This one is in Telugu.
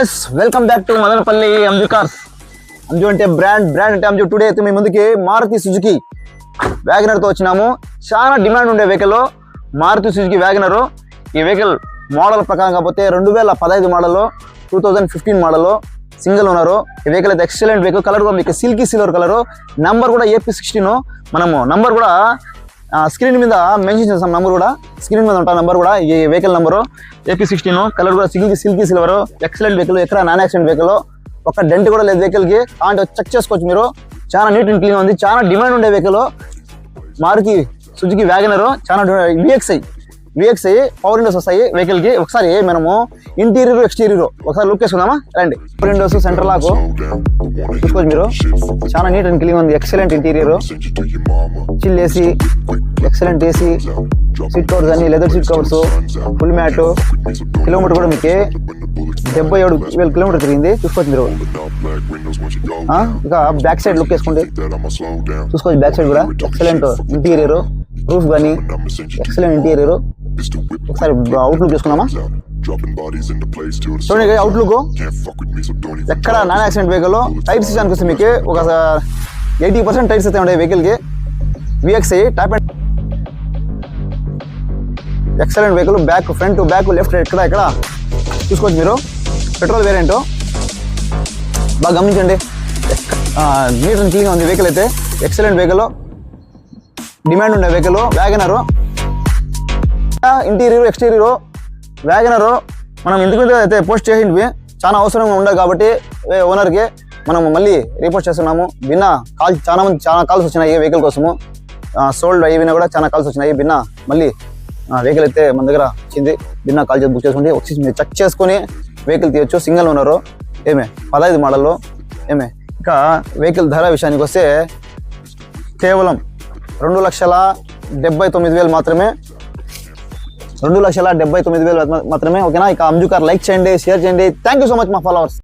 Guys welcome back to Madanapalle Anju cars. Anju అంటే బ్రాండ్ అంటే అంజు. టుడే అయితే మీ ముందుకి మారుతి సుజుకి వ్యాగనర్ తో వచ్చినాము. చాలా డిమాండ్ ఉండే వెహికల్ మారుతి సుజుకి వ్యాగనర్. ఈ వెహికల్ మోడల్ ప్రకారం కాకపోతే 2015 మోడల్, 2015 మోడల్, సింగిల్ ఓనర్. ఈ వెహికల్ అయితే ఎక్సలెంట్ వెహికల్. కలర్ కూడా మీకు సిల్కీ సిల్వర్ కలర్. నంబర్ కూడా AP16. మనము నంబర్ కూడా స్క్రీన్ మీద మెన్షన్ చేస్తాం. నంబర్ కూడా స్క్రీన్ మీద ఉంటాం. నంబర్ కూడా ఈ వెహికల్ నంబరు AP16. కలర్ కూడా సిల్కీ సిల్వర్. Excellent vehicle. ఎక్కడ నాన్ యాక్సిడెంట్ వెహికల్. ఒక డెంట్ కూడా లేదు వెహికల్కి. అంటే చెక్ చేసుకోవచ్చు మీరు. చాలా నీట్ అండ్ క్లీన్ ఉంది. చాలా డిమాండ్ ఉండే వెహికల్ మారుతి సుజుకి వ్యాగనర్. చాలా VXI పవర్ విండోస్ వస్తాయి వెహికల్కి. ఒకసారి మనము ఇంటీరియర్ ఎక్స్టీరియర్ ఒకసారి లుక్ వేసుకుందామా రండి. పవర్ విండోస్, సెంటర్ లాక్ చూసుకోవచ్చు మీరు. చాలా నీట్ అండ్ క్లీన్ ఉంది. Excellent interior. Chill AC, excellent AC, seat covers అన్ని leather seat covers, full mat. Kilometre కూడా మీకు 77,000 కిలోమీటర్ తిరిగింది. చూసుకోవచ్చు మీరు. ఇక బ్యాక్ సైడ్ లుక్ వేసుకోండి. చూసుకోవచ్చు బ్యాక్ సైడ్ కూడా ఎక్సలెంట్ ఇంటీరియర్. రూఫ్ కానీ ఎక్సలెంట్ ఇంటీరియర్. ఒకసారి అవుట్లుక్ చేసుకున్నామా చూడండి. అవుట్లుక్ ఎక్కడ నాన్ యాక్సిడెంట్ వెహికల్. టైర్స్ విషయానికి వస్తే మీకు ఒక 80% టైర్స్ అయితే ఉండే వెహికల్కి. VXI top and excellent vehicle. Back, front, back, left, ఎక్కడ చూసుకోవచ్చు మీరు. పెట్రోల్ వేరియంట్ బాగా గమనించండి. నీట్ అండ్ క్లీన్గా ఉంది వెహికల్ అయితే. Excellent vehicle. డిమాండ్ ఉండే vehicle WagonR. Interior exterior WagonR మనం ఎందుకంటే అయితే పోస్ట్ చేసింది చాలా అవసరంగా ఉండదు కాబట్టి ఓనర్కి మనం మళ్ళీ రీపోస్ట్ చేస్తున్నాము. చాలా కాల్స్ వచ్చినాయి ఈ వెహికల్ కోసము. సోల్డ్ అయినా కూడా చాలా కాల్స్ వచ్చినాయి. మళ్ళీ వెహికల్ అయితే మన దగ్గర వచ్చింది. కాల్ చేసి బుక్ చేసుకోండి. వచ్చి మీరు చెక్ చేసుకొని వెహికల్ తీయచ్చు. Single owner. 15 మోడల్. ఇంకా వెహికల్ ధర విషయానికి వస్తే కేవలం 2,79,000 మాత్రమే. 2,79,000 మాత్రమే. ఓకేనా. ఇక అంజు కార్ లైక్ చేయండి, షేర్ చేయండి. థ్యాంక్ యూ సో మచ్ మా ఫాలోవర్స్.